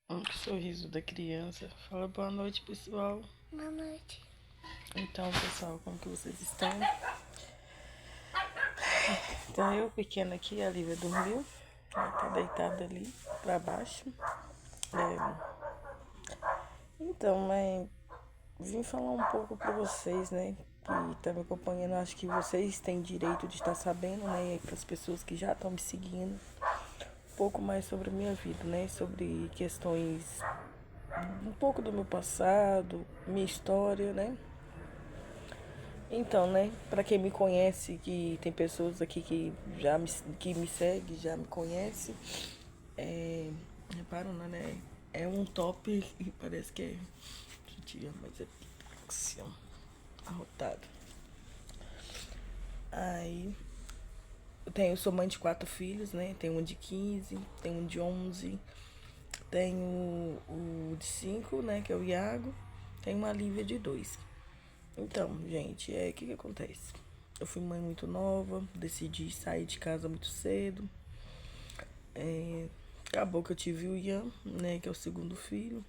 Um sorriso da criança. Fala boa noite, pessoal. Boa noite. Então, pessoal, como que vocês estão? Então, eu pequena aqui, a Lívia dormiu. Ela tá deitada ali pra baixo. Então, mãe, vim falar um pouco pra vocês, né? Que tá me acompanhando. Acho que vocês têm direito de estar sabendo, né? E para as pessoas que já estão me seguindo. Um pouco mais sobre a minha vida, né? Sobre questões. Um pouco do meu passado, minha história, né? Então, né, para quem me conhece, que tem pessoas aqui que me segue, já me conhece, reparam, né? É um top e parece que é judia, mas é assim, ó, arrotado. Aí, sou mãe de 4 filhos, né? Tenho um de 15, tenho um de 11, tenho o de 5, né, que é o Iago, tenho uma Lívia de 2. Então, gente, o que acontece? Eu fui mãe muito nova, decidi sair de casa muito cedo. Acabou que eu tive o Ian, né, que é o segundo filho.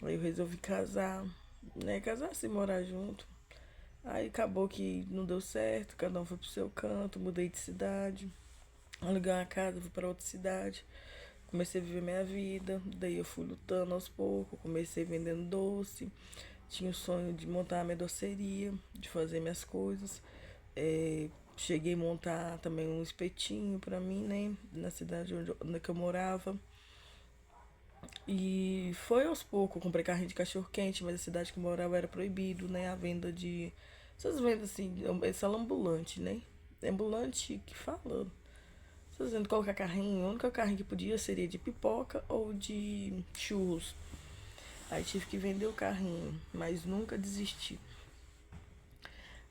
Aí eu resolvi casar, né, casar assim, morar junto. Aí acabou que não deu certo, cada um foi pro seu canto, mudei de cidade, aluguei uma casa, fui para outra cidade. Comecei a viver minha vida, daí eu fui lutando aos poucos, comecei vendendo doce, tinha o sonho de montar a minha doceria, de fazer minhas coisas. Cheguei a montar também um espetinho para mim, né, na cidade onde que eu morava. E foi aos poucos, eu comprei carrinho de cachorro quente, mas a cidade que eu morava era proibido, né, a venda de essas vendas assim, esse ambulante, né? Ambulante que fala. Vocês vendo colocar carrinho, o único carrinho que podia seria de pipoca ou de churros. Aí tive que vender o carrinho, mas nunca desisti.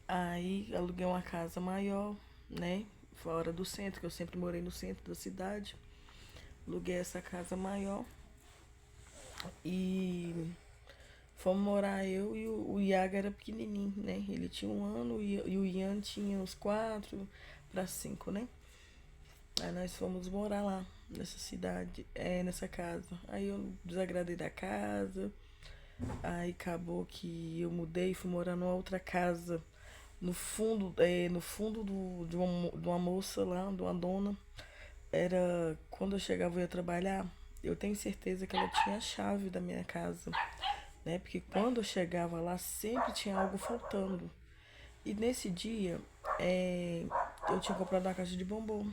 Aí aluguei uma casa maior, né? Fora do centro, que eu sempre morei no centro da cidade. Aluguei essa casa maior e fomos morar eu e o Iago era pequenininho, né? Ele tinha 1 ano e o Ian tinha uns 4 para 5, né? Aí nós fomos morar lá, nessa cidade, nessa casa. Aí eu desagradei da casa, aí acabou que eu mudei e fui morar numa outra casa, no fundo de uma moça lá, de uma dona. Era, quando eu chegava eu ia trabalhar, eu tenho certeza que ela tinha a chave da minha casa, né? Porque quando eu chegava lá sempre tinha algo faltando. E nesse dia, eu tinha comprado uma caixa de bombom.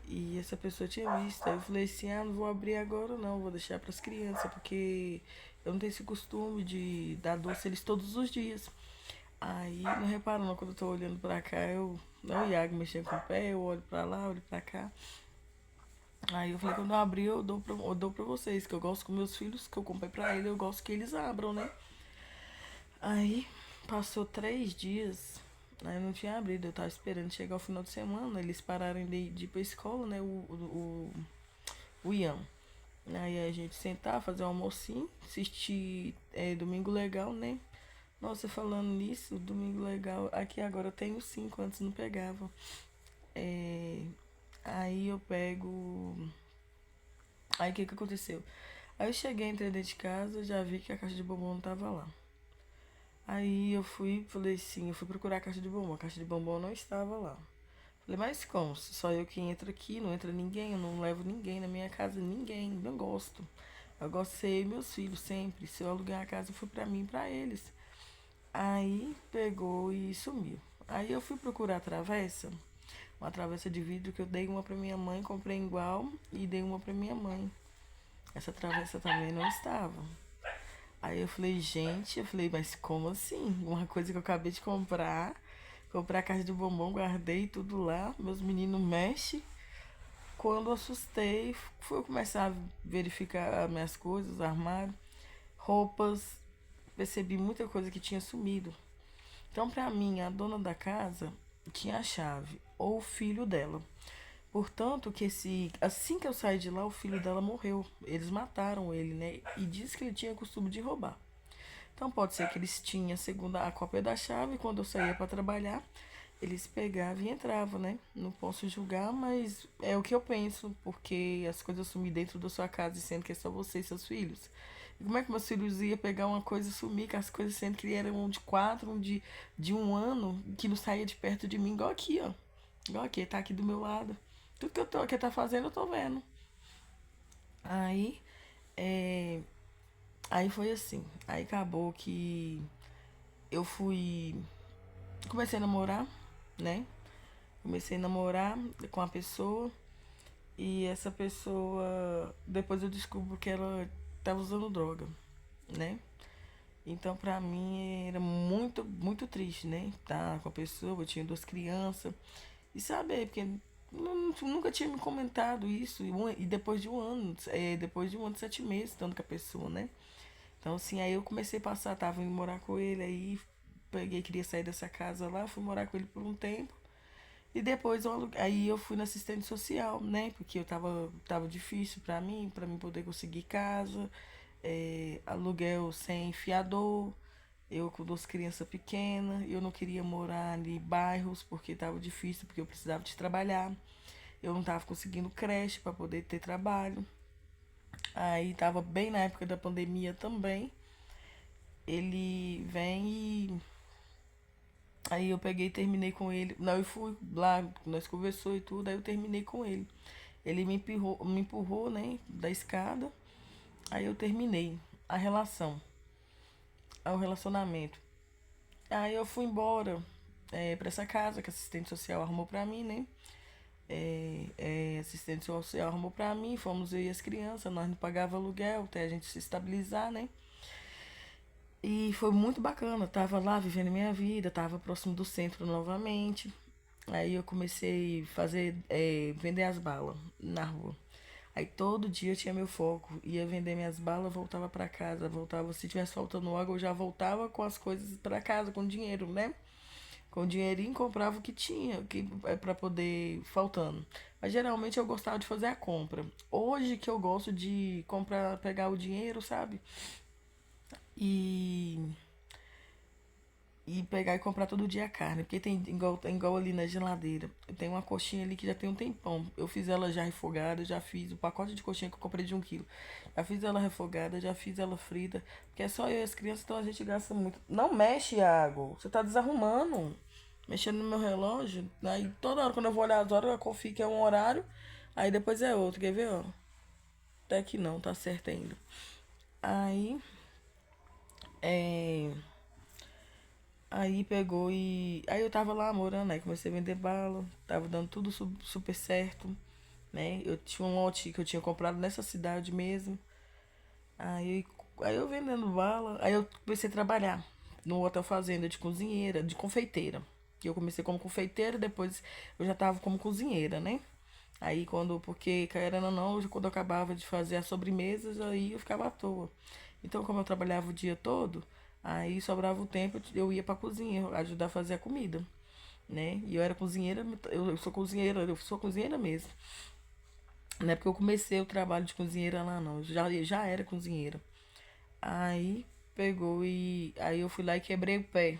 E essa pessoa tinha visto. Aí eu falei assim, não vou abrir agora não, vou deixar para as crianças, porque eu não tenho esse costume de dar doce a eles todos os dias. Aí não reparam não, quando eu tô olhando pra cá, não, o Iago mexendo com o pé, eu olho pra lá, olho pra cá. Aí eu falei, quando eu abrir, eu dou pra vocês, que eu gosto com meus filhos, que eu comprei pra ele, eu gosto que eles abram, né? Aí passou 3 dias, aí eu não tinha abrido, eu tava esperando chegar o final de semana, eles pararam de ir pra escola, né? O Ian. Aí a gente sentar, fazer um almocinho, assistir Domingo Legal, né? Nossa, falando nisso, Domingo Legal, aqui agora eu tenho 5, antes não pegava. É, aí eu pego. Aí o que que aconteceu? Aí eu cheguei, entrei dentro de casa, já vi que a caixa de bombom não tava lá. Aí eu falei assim, eu fui procurar a caixa de bombom, a caixa de bombom não estava lá. Falei, mas como? Só eu que entro aqui, não entra ninguém, eu não levo ninguém na minha casa, ninguém, não gosto. Eu gosto de ser eu e meus filhos sempre. Se eu alugar a casa, foi pra mim e pra eles. Aí pegou e sumiu. Aí eu fui procurar a travessa, uma travessa de vidro que eu dei uma pra minha mãe, comprei igual e dei uma pra minha mãe. Essa travessa também não estava. Aí eu falei, gente, mas como assim? Uma coisa que eu acabei de comprar, comprei a caixa de bombom, guardei tudo lá, meus meninos mexem. Quando eu assustei, fui começar a verificar as minhas coisas, armário, roupas, percebi muita coisa que tinha sumido. Então, pra mim, a dona da casa tinha a chave, ou o filho dela. Portanto, assim que eu saí de lá, o filho dela morreu. Eles mataram ele, né? E diz que ele tinha costume de roubar. Então pode ser que eles tinham segundo a cópia da chave quando eu saía para trabalhar eles pegavam e entravam, né? Não posso julgar, mas é o que eu penso, porque as coisas sumir dentro da sua casa, sendo que é só você e seus filhos. E como é que meus filhos iam pegar uma coisa e sumir com as coisas, sendo que eram um de 4, de 1 ano, que não saía de perto de mim, igual aqui, ó. Igual aqui, tá aqui do meu lado. Tudo que eu tô aqui tá fazendo, eu tô vendo. Aí, é, aí foi assim. Aí acabou que eu fui. Comecei a namorar, né? Comecei a namorar com a pessoa e essa pessoa, depois eu descubro que ela estava usando droga, né? Então pra mim era muito triste, né? Tá com a pessoa, eu tinha 2 crianças e saber, porque nunca tinha me comentado isso e depois de 1 ano, depois de 1 ano e 7 meses estando com a pessoa, né? Então assim, aí eu comecei a passar, tava indo morar com ele, aí peguei, queria sair dessa casa lá, fui morar com ele por um tempo. E depois aí eu fui na assistente social, né? Porque tava difícil pra mim poder conseguir casa, aluguel sem fiador, eu com 2 crianças pequenas, eu não queria morar em bairros porque tava difícil, porque eu precisava de trabalhar. Eu não tava conseguindo creche para poder ter trabalho. Aí tava bem na época da pandemia também. Ele vem e aí eu peguei e terminei com ele. Não, eu fui lá, nós conversou e tudo, aí eu terminei com ele. Ele me empurrou, né, da escada. Aí eu terminei a relação, o relacionamento. Aí eu fui embora pra essa casa que a assistente social arrumou pra mim, né? Assistente social arrumou pra mim, fomos eu e as crianças, nós não pagava aluguel até a gente se estabilizar, né? E foi muito bacana, tava lá vivendo minha vida, tava próximo do centro novamente. Aí eu comecei a fazer, vender as balas na rua. Aí todo dia eu tinha meu foco, ia vender minhas balas, voltava pra casa, voltava, se tivesse faltando água, eu já voltava com as coisas pra casa, com dinheiro, né? Com o dinheirinho comprava o que tinha, que é para poder faltando. Mas geralmente eu gostava de fazer a compra. Hoje que eu gosto de comprar, pegar o dinheiro, sabe? E pegar e comprar todo dia a carne. Porque tem igual ali na geladeira. Tem uma coxinha ali que já tem um tempão. Eu fiz ela já refogada, já fiz o pacote de coxinha que eu comprei de 1 quilo. Já fiz ela refogada, já fiz ela frita. Porque é só eu e as crianças, então a gente gasta muito. Não mexe, Iago. Você tá desarrumando. Mexendo no meu relógio. Aí toda hora quando eu vou olhar as horas, eu confio que é um horário. Aí depois é outro. Quer ver, ó? Até que não, tá certo ainda. Aí. É. Aí pegou e. Aí eu tava lá morando, aí comecei a vender bala, tava dando tudo super certo, né? Eu tinha um lote que eu tinha comprado nessa cidade mesmo. Aí, aí eu vendendo bala, aí eu comecei a trabalhar no hotel fazenda de cozinheira, de confeiteira. Que eu comecei como confeiteira, depois eu já tava como cozinheira, né? Aí quando, porque querendo ou não, quando eu acabava de fazer as sobremesas, aí eu ficava à toa. Então, como eu trabalhava o dia todo, aí sobrava o tempo, eu ia pra cozinha ajudar a fazer a comida, né? E eu era cozinheira, eu sou cozinheira mesmo. Não é porque eu comecei o trabalho de cozinheira lá, não. Eu já era cozinheira. Aí pegou e. Aí eu fui lá e quebrei o pé.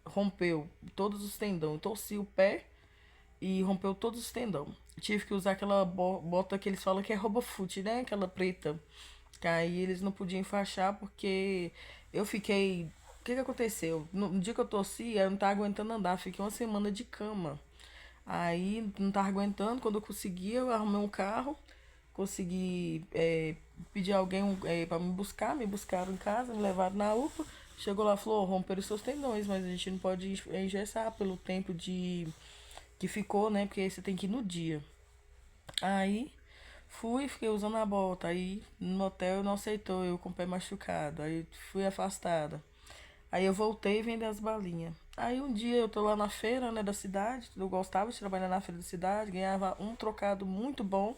Rompeu todos os tendões. Torci o pé e rompeu todos os tendões. Tive que usar aquela bota que eles falam que é robofoot, né? Aquela preta. Que aí eles não podiam enfaixar porque eu fiquei. O que que aconteceu? No dia que eu torci, eu não tava aguentando andar. Fiquei 1 semana de cama. Aí não tava aguentando. Quando eu consegui, eu arrumei um carro. Consegui pedir alguém pra me buscar. Me buscaram em casa, me levaram na UPA. Chegou lá e falou: romperam os seus tendões, mas a gente não pode engessar pelo tempo de que ficou, né? Porque aí você tem que ir no dia. Aí fui, fiquei usando a bota. Aí no hotel não aceitou, eu com o pé machucado. Aí fui afastada. Aí eu voltei vender as balinhas. Aí um dia eu tô lá na feira, né, da cidade. Eu gostava de trabalhar na feira da cidade, ganhava um trocado muito bom.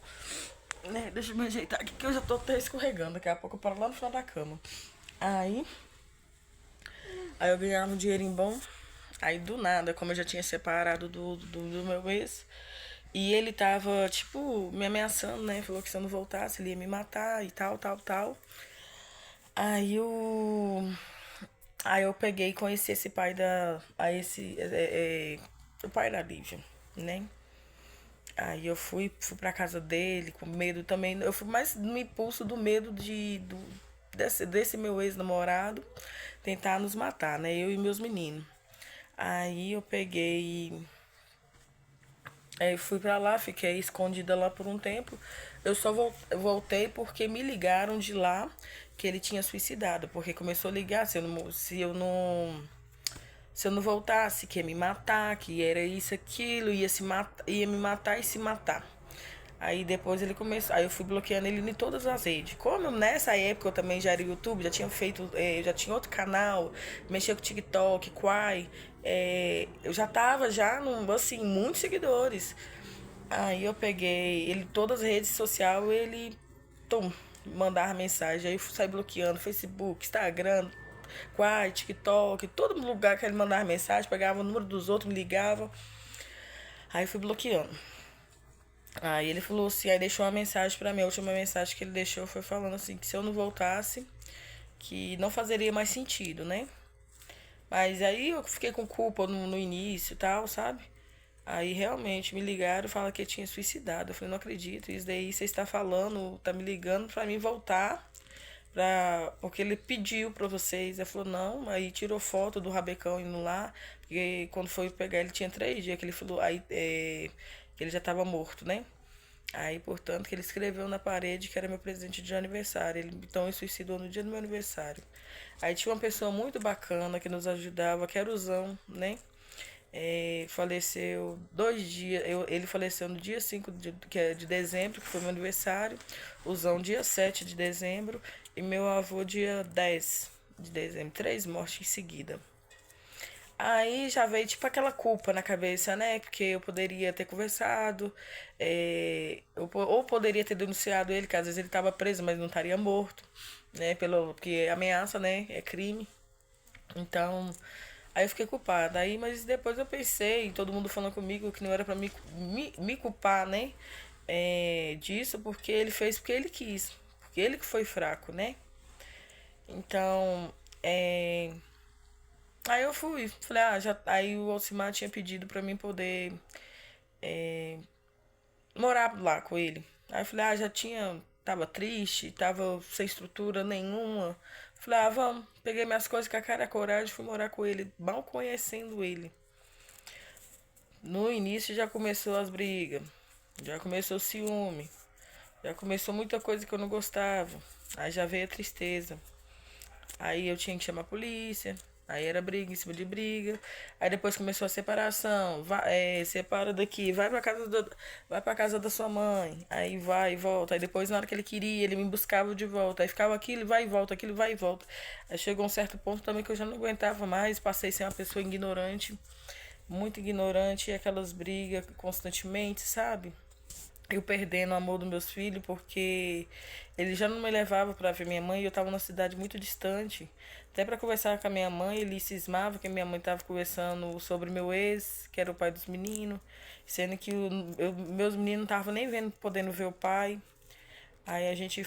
Né, deixa eu me ajeitar aqui que eu já tô até escorregando. Daqui a pouco eu paro lá no final da cama. Aí, aí eu ganhava um dinheirinho bom. Aí do nada, como eu já tinha separado do meu ex, e ele tava, tipo, me ameaçando, né? Falou que se eu não voltasse, ele ia me matar e tal, tal, tal. Aí eu. Aí eu peguei e conheci esse pai da. Aí esse. o pai da Lívia, né? Aí eu fui pra casa dele com medo também. Eu fui mais no impulso do medo desse meu ex-namorado tentar nos matar, né? Eu e meus meninos. Aí eu peguei. Aí fui pra lá, fiquei escondida lá por um tempo. Eu só voltei porque me ligaram de lá que ele tinha suicidado. Porque começou a ligar se eu não voltasse, que ia me matar, que era isso, aquilo, ia me matar e se matar. Aí depois ele começou. Aí eu fui bloqueando ele em todas as redes. Como nessa época eu também já era YouTube, já tinha feito. Já tinha outro canal, mexia com TikTok, Quai. Eu já tava já assim, muitos seguidores. Aí eu peguei ele, todas as redes sociais, ele mandava mensagem. Aí eu saí bloqueando Facebook, Instagram, Quai, TikTok, todo lugar que ele mandava mensagem, pegava o número dos outros, me ligava. Aí eu fui bloqueando. Aí ele falou assim, aí deixou uma mensagem pra mim. A última mensagem que ele deixou foi falando assim, que se eu não voltasse, que não fazeria mais sentido, né? Mas aí eu fiquei com culpa no início e tal, sabe? Aí realmente me ligaram e falaram que eu tinha suicidado. Eu falei, não acredito, isso daí você está falando, tá me ligando pra mim voltar. Porque ele pediu pra vocês. Ele falou, não, aí tirou foto do rabecão indo lá. Porque quando foi pegar ele tinha 3 dias que ele falou, aí ele já tava morto, né? Aí, portanto, que ele escreveu na parede que era meu presente de aniversário. Então, ele suicidou no dia do meu aniversário. Aí tinha uma pessoa muito bacana que nos ajudava, que era o Zão, né? Faleceu 2 dias. Ele faleceu no dia 5 de dezembro, que foi meu aniversário. O Zão, dia 7 de dezembro. E meu avô, dia 10 de dezembro. 3 mortes em seguida. Aí já veio tipo aquela culpa na cabeça, né? Porque eu poderia ter conversado, ou poderia ter denunciado ele, que às vezes ele estava preso, mas não estaria morto, né? Porque ameaça, né? É crime. Então, aí eu fiquei culpada. Aí, mas depois eu pensei, todo mundo falando comigo que não era pra me culpar, né? Disso, porque ele fez porque ele quis. Porque ele que foi fraco, né? Então, aí eu falei, aí o Alcimar tinha pedido pra mim poder morar lá com ele. Aí eu falei, tava triste, tava sem estrutura nenhuma. Falei, vamos. Peguei minhas coisas com a cara e a coragem, fui morar com ele, mal conhecendo ele. No início já começou as brigas, já começou o ciúme, já começou muita coisa que eu não gostava. Aí já veio a tristeza. Aí eu tinha que chamar a polícia. Aí era briga em cima de briga. Aí depois começou a separação. Separa daqui, vai pra casa da sua mãe. Aí vai e volta. Aí depois, na hora que ele queria, ele me buscava de volta. Aí ficava aquilo, vai e volta, aquilo, vai e volta. Aí chegou um certo ponto também que eu já não aguentava mais. Passei a ser uma pessoa ignorante, muito ignorante, e aquelas brigas constantemente, sabe? Eu perdendo o amor dos meus filhos porque ele já não me levava para ver minha mãe e eu estava numa cidade muito distante. Até para conversar com a minha mãe, ele cismava que minha mãe estava conversando sobre meu ex, que era o pai dos meninos, sendo que meus meninos não estavam nem vendo, podendo ver o pai. Aí a gente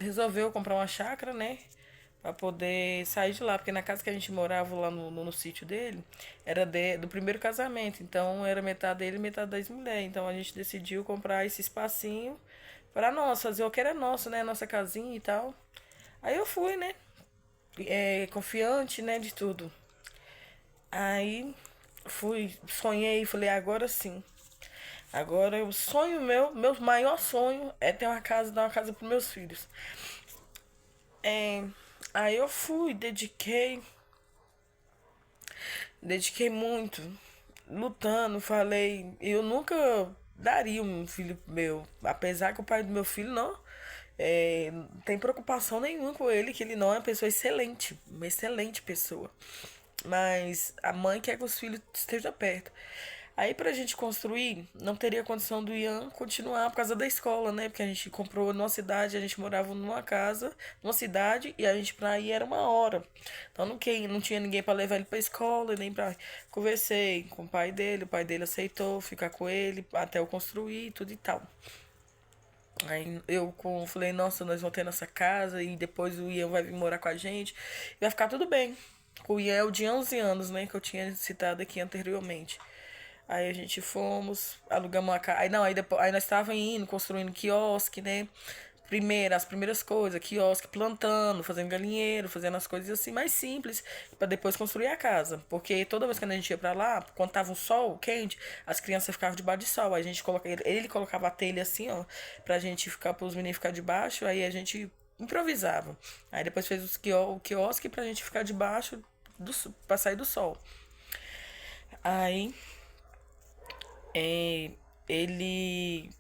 resolveu comprar uma chácara, né? Pra poder sair de lá, porque na casa que a gente morava lá no sítio dele, era do primeiro casamento, então era metade dele e metade da ex-mulher. Então a gente decidiu comprar esse espacinho pra nós, fazer o que era nosso, né? Nossa casinha e tal. Aí eu fui, né? Confiante, né? De tudo. Aí sonhei, falei, agora sim. Agora o sonho meu maior sonho é ter uma casa, dar uma casa pros meus filhos. É, aí eu dediquei muito, lutando, falei, eu nunca daria um filho meu, apesar que o pai do meu filho não tem preocupação nenhuma com ele, que ele não é uma pessoa excelente, uma excelente pessoa. Mas a mãe quer que os filhos estejam perto. Aí pra gente construir, não teria condição do Ian continuar por causa da escola, né? Porque a gente comprou numa cidade, a gente morava numa casa, numa cidade, e a gente pra ir era 1 hora. Então não tinha ninguém pra levar ele pra escola, nem pra. Conversei com o pai dele aceitou ficar com ele até eu construir tudo e tal. Aí falei, nossa, nós vamos ter nossa casa e depois o Ian vai vir morar com a gente. E vai ficar tudo bem. O Ian é o de 11 anos, né? Que eu tinha citado aqui anteriormente. Aí a gente fomos, alugamos uma casa. Aí não, aí, depois, aí nós estávamos indo, construindo quiosque, né? Primeiro, as primeiras coisas, quiosque, plantando, fazendo galinheiro, fazendo as coisas assim mais simples, para depois construir a casa. Porque toda vez que a gente ia para lá, quando tava um sol quente, as crianças ficavam debaixo de sol. Aí a gente coloca, ele colocava a telha assim, ó, pra gente ficar, para os meninos ficar debaixo, aí a gente improvisava. Aí depois fez o quiosque pra gente ficar debaixo pra sair do sol. Aí é, ele.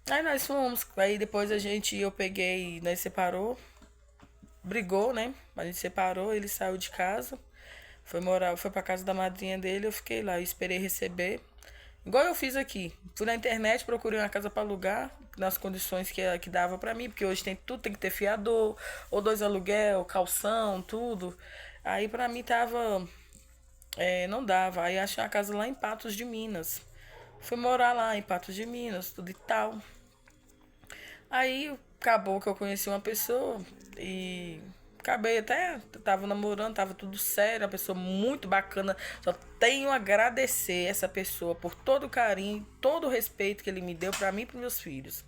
Aí nós fomos. Aí depois eu peguei, nós separou, brigou, né? A gente separou, ele saiu de casa, foi morar, foi pra casa da madrinha dele, eu fiquei lá, eu esperei receber. Igual eu fiz aqui. Fui na internet, procurei uma casa pra alugar, nas condições que dava pra mim, porque hoje tem tudo, tem que ter fiador, ou dois aluguel, calção, tudo. Aí pra mim tava. Não dava. Aí achei uma casa lá em Patos de Minas. Fui morar lá em Patos de Minas, tudo e tal. Aí acabou que eu conheci uma pessoa e acabei até, tava namorando, tava tudo sério, uma pessoa muito bacana. Só tenho a agradecer essa pessoa por todo o carinho, todo o respeito que ele me deu pra mim e pros meus filhos.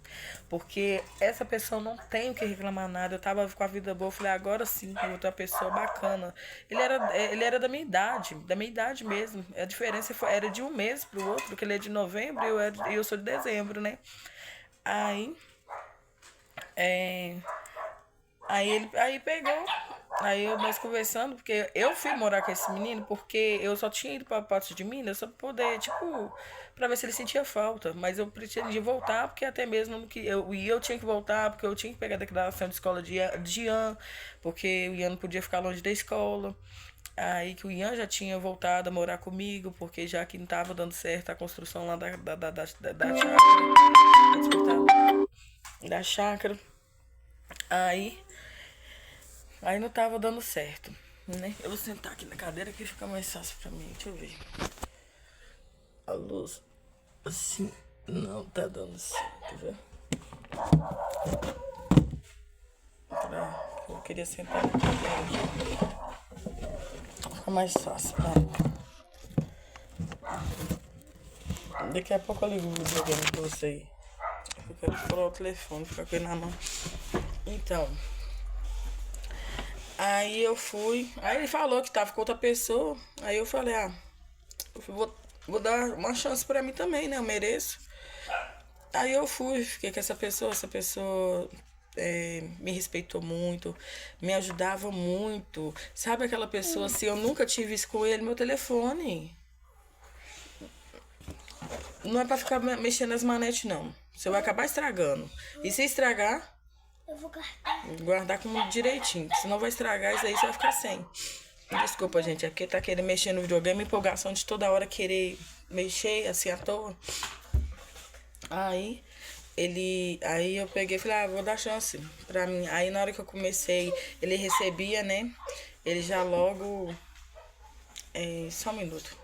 Porque essa pessoa não tem o que reclamar nada. Eu tava com a vida boa, eu falei, agora sim, eu vou ter uma pessoa bacana. Ele era da minha idade mesmo. A diferença era de um mês pro outro, porque ele é de novembro e eu sou de dezembro, né? Aí é, aí pegou, nós conversando, porque eu fui morar com esse menino porque eu só tinha ido pra Patos de Minas só pra poder, tipo, pra ver se ele sentia falta. Mas eu pretendia voltar, porque até mesmo que eu tinha que voltar, porque eu tinha que pegar a declaração de escola de Ian, porque o Ian não podia ficar longe da escola. Aí que o Ian já tinha voltado a morar comigo, porque já que não tava dando certo a construção lá da chácara. Da chácara. Aí, aí não tava dando certo, né? Eu vou sentar aqui na cadeira que fica mais fácil pra mim. Deixa eu ver. A luz, assim, não tá dando certo, viu? Eu queria sentar na cadeira. Fica mais fácil, tá? Daqui a pouco eu ligo o videogame pra você aí. Eu quero furar o telefone, ficar com ele na mão. Então, aí eu fui. Aí ele falou que tava com outra pessoa. Aí eu falei, vou dar uma chance pra mim também, né? Eu mereço. Aí eu fui, fiquei com essa pessoa me respeitou muito, me ajudava muito. Sabe aquela pessoa assim, eu nunca tive isso com ele, meu telefone. Não é pra ficar mexendo nas manetes, não. Você vai acabar estragando. E se estragar, eu vou guardar. Guardar como direitinho. Senão vai estragar isso aí, você vai ficar sem. Desculpa, gente. É porque tá querendo mexer no videogame, empolgação de toda hora querer mexer assim à toa. Aí eu peguei e falei, vou dar chance pra mim. Aí na hora que eu comecei, ele recebia, né? Ele já logo. Só um minuto.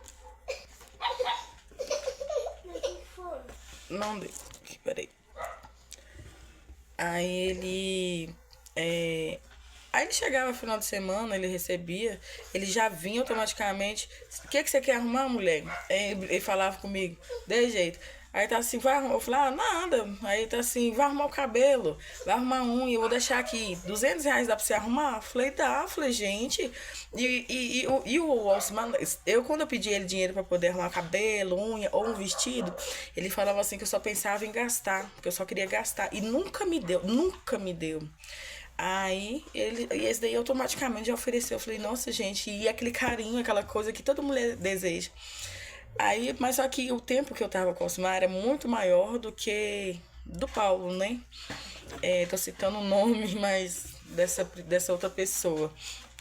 Não deu. Peraí. Aí ele. Aí ele chegava no final de semana, ele recebia, ele já vinha automaticamente. O que você quer arrumar, mulher? Ele falava comigo, de jeito. Aí tá assim, vai arrumar. Eu falei, nada. Aí tá assim, vai arrumar o cabelo, vai arrumar unha, eu vou deixar aqui. R$ 200 dá pra você arrumar? Eu falei, dá. Eu falei, gente. E o Osman, quando eu pedi ele dinheiro pra poder arrumar cabelo, unha ou um vestido, ele falava assim que eu só pensava em gastar, que eu só queria gastar. E nunca me deu, nunca me deu. Aí, esse daí automaticamente já ofereceu. Eu falei, nossa, gente, e aquele carinho, aquela coisa que toda mulher deseja. Aí, mas só que o tempo que eu tava com o Osmar é muito maior do que do Paulo, né? Tô citando o nome, mas dessa outra pessoa.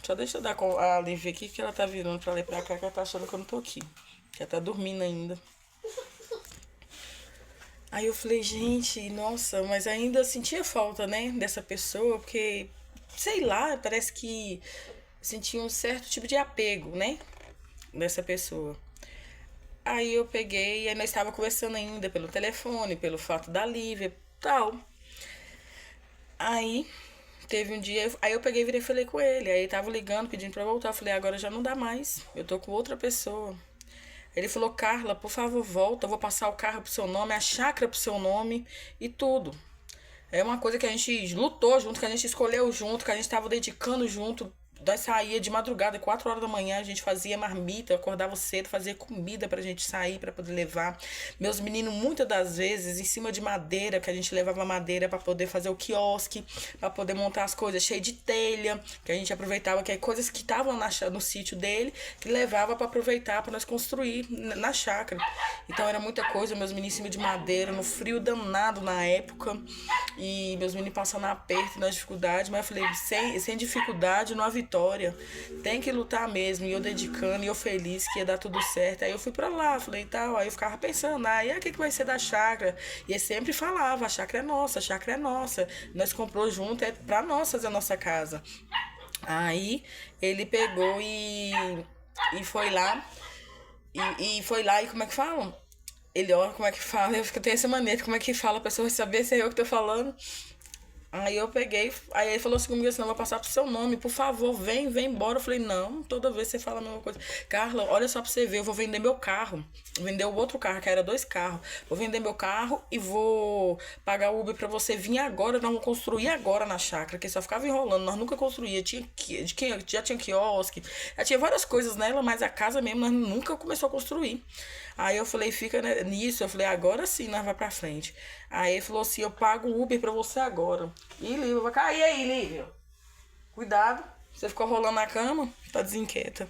Só deixa eu dar com a Lívia aqui, que ela tá virando pra lá e pra cá, que ela tá achando que eu não tô aqui. Que ela tá dormindo ainda. Aí eu falei, gente, nossa, mas ainda sentia falta, né, dessa pessoa, porque, sei lá, parece que sentia um certo tipo de apego, né, dessa pessoa. Aí eu peguei, aí nós estávamos conversando ainda pelo telefone, pelo fato da Lívia e tal. Aí teve um dia, aí eu peguei e virei e falei com ele. Aí ele tava ligando, pedindo pra eu voltar. Eu falei, agora já não dá mais. Eu tô com outra pessoa. Ele falou, Carla, por favor, volta. Eu vou passar o carro pro seu nome, a chácara pro seu nome e tudo. É uma coisa que a gente lutou junto, que a gente escolheu junto, que a gente tava dedicando junto. Nós saía de madrugada, 4 horas da manhã, a gente fazia marmita, acordava cedo, fazia comida pra gente sair, pra poder levar. Meus meninos, muitas das vezes, em cima de madeira, que a gente levava madeira pra poder fazer o quiosque, pra poder montar as coisas, cheio de telha, que a gente aproveitava, que é coisas que estavam no sítio dele, que levava pra aproveitar, pra nós construir na chácara. Então era muita coisa, meus meninos em cima de madeira, no frio danado na época, e meus meninos passando aperto, na dificuldade, mas eu falei, sem dificuldade não há vitória. Tem que lutar mesmo. E eu dedicando, e eu feliz que ia dar tudo certo. Aí eu fui pra lá, falei tal. Aí eu ficava pensando, e aí o que vai ser da chácara? E ele sempre falava, a chácara é nossa, a chácara é nossa. Nós comprou junto, é pra nós fazer a nossa casa. Aí ele pegou e foi lá. E foi lá e como é que falam? Ele olha como é que fala, eu tenho essa maneira, como é que fala, a pessoa vai saber se é eu que tô falando. Aí eu peguei, aí ele falou assim comigo assim, não, vou passar pro seu nome, por favor, vem embora. Eu falei, não, toda vez você fala a mesma coisa. Carla, olha só pra você ver, eu vou vender meu carro. Vender o outro carro, que era 2 carros. Vou vender meu carro e vou pagar o Uber pra você vir agora, nós vamos construir agora na chácara, que só ficava enrolando, nós nunca construía. Já tinha quiosque, já tinha várias coisas nela, mas a casa mesmo nós nunca começou a construir. Aí eu falei, fica nisso. Eu falei, agora sim, nós vai pra frente. Aí ele falou assim, eu pago o Uber pra você agora. E Lívia vai cair aí, Lívia. Cuidado, você ficou rolando na cama, tá desinquieta.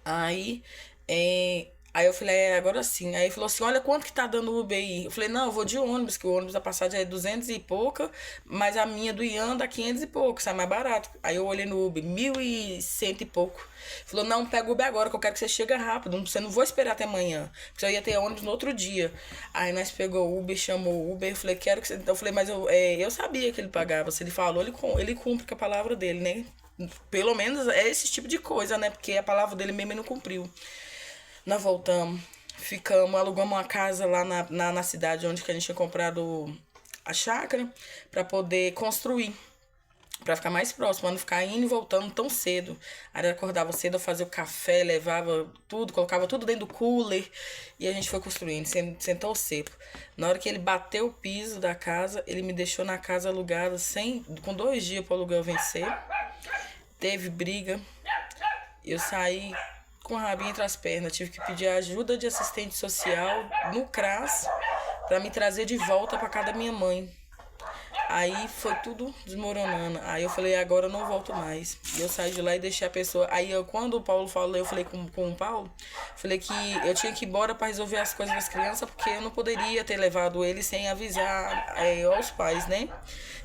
Aí, aí eu falei, agora sim. Aí ele falou assim, olha quanto que tá dando o Uber aí. Eu falei, não, eu vou de ônibus, que o ônibus a passagem é 200 e pouca, mas a minha do Ian dá 500 e pouco, sai mais barato. Aí eu olhei no Uber, 1.100 e pouco. Ele falou, não, pega o Uber agora, que eu quero que você chegue rápido, você não vou esperar até amanhã, porque eu ia ter ônibus no outro dia. Aí nós pegou o Uber, chamou o Uber, eu falei, quero que você... Eu falei, mas eu sabia que ele pagava, se ele falou, ele cumpre com a palavra dele, né? Pelo menos é esse tipo de coisa, né? Porque a palavra dele mesmo ele não cumpriu. Nós voltamos, ficamos, alugamos uma casa lá na cidade onde que a gente tinha comprado a chácara pra poder construir, pra ficar mais próximo, pra não ficar indo e voltando tão cedo. Aí eu acordava cedo, eu fazia o café, levava tudo, colocava tudo dentro do cooler e a gente foi construindo, sentou seco. Na hora que ele bateu o piso da casa, ele me deixou na casa alugada com 2 dias pro aluguel vencer. Teve briga, eu saí com o rabinho entre as pernas, tive que pedir ajuda de assistente social no CRAS pra me trazer de volta pra casa da minha mãe. Aí foi tudo desmoronando. Aí eu falei, agora eu não volto mais. E eu saí de lá e deixei a pessoa. Aí quando o Paulo falou, eu falei com o Paulo, falei que eu tinha que ir embora pra resolver as coisas das crianças, porque eu não poderia ter levado ele sem avisar aos pais, né?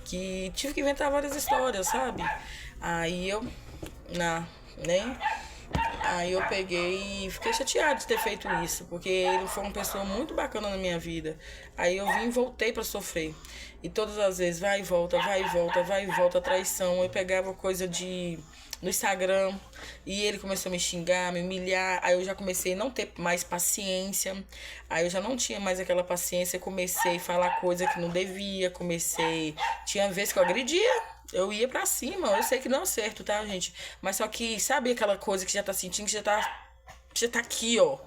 Que tive que inventar várias histórias, sabe? Aí eu, né? Aí eu peguei e fiquei chateada de ter feito isso, porque ele foi uma pessoa muito bacana na minha vida. Aí eu vim e voltei pra sofrer. E todas as vezes, vai e volta, vai e volta, vai e volta, traição. Eu pegava coisa no Instagram e ele começou a me xingar, me humilhar. Aí eu já comecei a não ter mais paciência. Aí eu já não tinha mais aquela paciência. Comecei a falar coisa que não devia. Tinha vezes que eu agredia. Eu ia pra cima. Eu sei que não é certo, tá, gente? Mas só que, sabe aquela coisa que já tá sentindo, que já tá aqui, ó.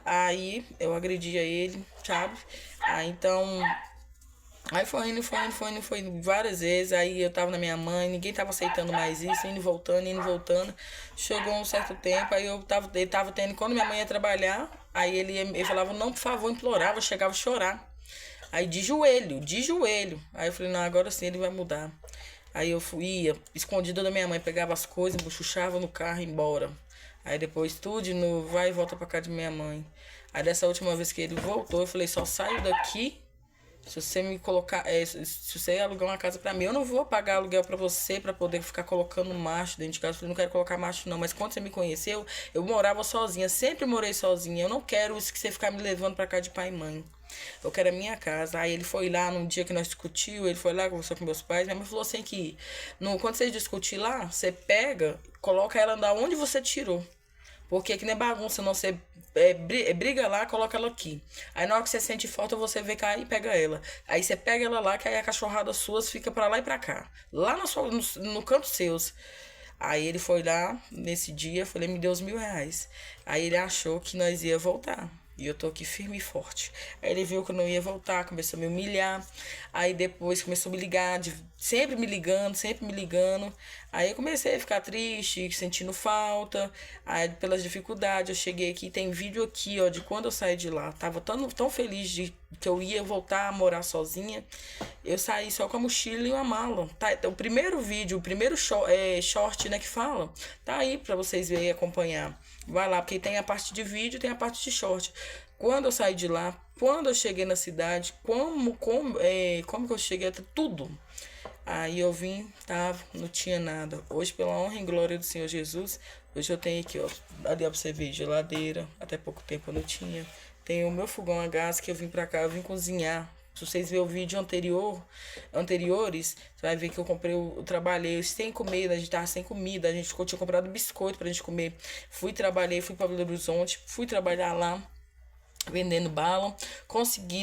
Aí eu agredia ele, sabe? Aí então... Aí foi indo várias vezes. Aí eu tava na minha mãe, ninguém tava aceitando mais isso, indo e voltando. Chegou um certo tempo, aí ele tava tendo, quando minha mãe ia trabalhar, aí ele falava, não, por favor, implorava, eu chegava a chorar. Aí de joelho. Aí eu falei, não, agora sim ele vai mudar. Aí eu ia, escondida da minha mãe, pegava as coisas, embuchuchava no carro e ia embora. Aí depois tudo de novo, vai e volta pra casa de minha mãe. Aí dessa última vez que ele voltou, eu falei, só saio daqui se você me colocar, se você alugar uma casa pra mim, eu não vou pagar aluguel pra você pra poder ficar colocando macho dentro de casa. Eu falei, não quero colocar macho não, mas quando você me conheceu, eu morava sozinha, sempre morei sozinha. Eu não quero isso que você ficar me levando pra casa de pai e mãe. Eu quero a minha casa. Aí ele foi lá, num dia que nós discutiu, ele foi lá, conversou com meus pais. Minha mãe falou assim quando vocês discutir lá, você pega, coloca ela da onde você tirou. Porque que nem bagunça, não, você briga lá, coloca ela aqui. Aí na hora que você sente falta, você vê cair e pega ela. Aí você pega ela lá, que aí a cachorrada suas fica pra lá e pra cá. Lá no canto seus. Aí ele foi lá, nesse dia, falei, me deu os R$ 1.000. Aí ele achou que nós ia voltar. E eu tô aqui firme e forte. Aí ele viu que eu não ia voltar, começou a me humilhar. Aí depois começou a me ligar, sempre me ligando, sempre me ligando. Aí eu comecei a ficar triste, sentindo falta. Aí pelas dificuldades, eu cheguei aqui, tem vídeo aqui, ó, de quando eu saí de lá. Tava tão feliz de que eu ia voltar a morar sozinha. Eu saí só com a mochila e uma mala. Tá, o primeiro vídeo, o primeiro short, né, que fala, tá aí pra vocês verem e acompanhar. Vai lá, porque tem a parte de vídeo e tem a parte de short. Quando eu saí de lá, quando eu cheguei na cidade, como que eu cheguei até tudo. Aí eu vim, tava, não tinha nada. Hoje, pela honra e glória do Senhor Jesus, hoje eu tenho aqui, ó, ali ó, pra você ver, geladeira. Até pouco tempo eu não tinha. Tem o meu fogão a gás que eu vim pra cá, eu vim cozinhar. Se vocês verem o vídeo anteriores, você vai ver que eu trabalhei sem comida, a gente tava sem comida, tinha comprado biscoito pra gente comer. Trabalhei, fui pra Belo Horizonte, fui trabalhar lá, vendendo bala.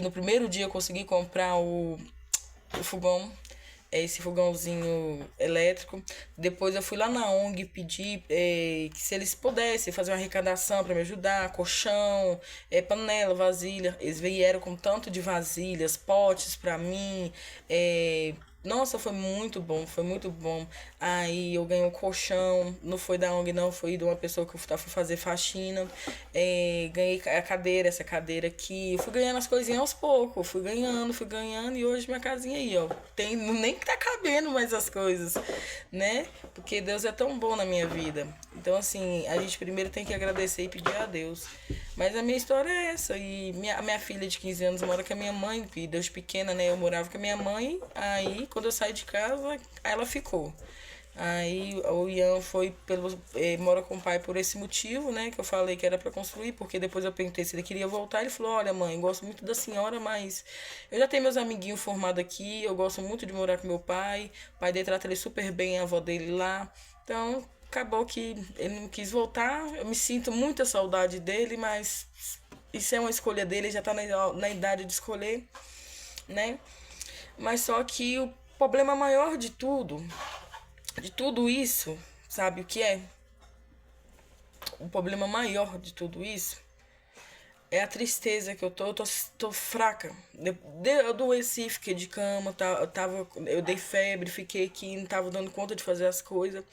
No primeiro dia eu consegui comprar o fogão, esse fogãozinho elétrico. Depois eu fui lá na ONG pedir que se eles pudessem fazer uma arrecadação para me ajudar, colchão, panela, vasilha. Eles vieram com tanto de vasilhas, potes para mim. Nossa, foi muito bom, foi muito bom. Aí eu ganhei um colchão, não foi da ONG não, foi de uma pessoa que eu fui fazer faxina. Ganhei a cadeira, essa cadeira aqui. Eu fui ganhando as coisinhas aos poucos, fui ganhando e hoje minha casinha aí, ó. Nem que tá cabendo mais as coisas, né? Porque Deus é tão bom na minha vida. Então, assim, a gente primeiro tem que agradecer e pedir a Deus. Mas a minha história é essa. E a minha filha de 15 anos mora com a minha mãe, e Deus pequena, né? Eu morava com a minha mãe. Aí, quando eu saí de casa, ela ficou. Aí o Ian mora com o pai por esse motivo, né? Que eu falei que era pra construir, porque depois eu perguntei se ele queria voltar. Ele falou, olha mãe, gosto muito da senhora, mas eu já tenho meus amiguinhos formados aqui, eu gosto muito de morar com meu pai. O pai dele trata ele super bem, a avó dele lá. Então, acabou que ele não quis voltar. Eu me sinto muita saudade dele, mas isso é uma escolha dele, ele já tá na idade de escolher, né? Mas só que o problema maior de tudo isso, sabe o que é? O problema maior de tudo isso é a tristeza que eu tô fraca. Eu adoeci, fiquei de cama, eu dei febre, fiquei aqui, não tava dando conta de fazer as coisas.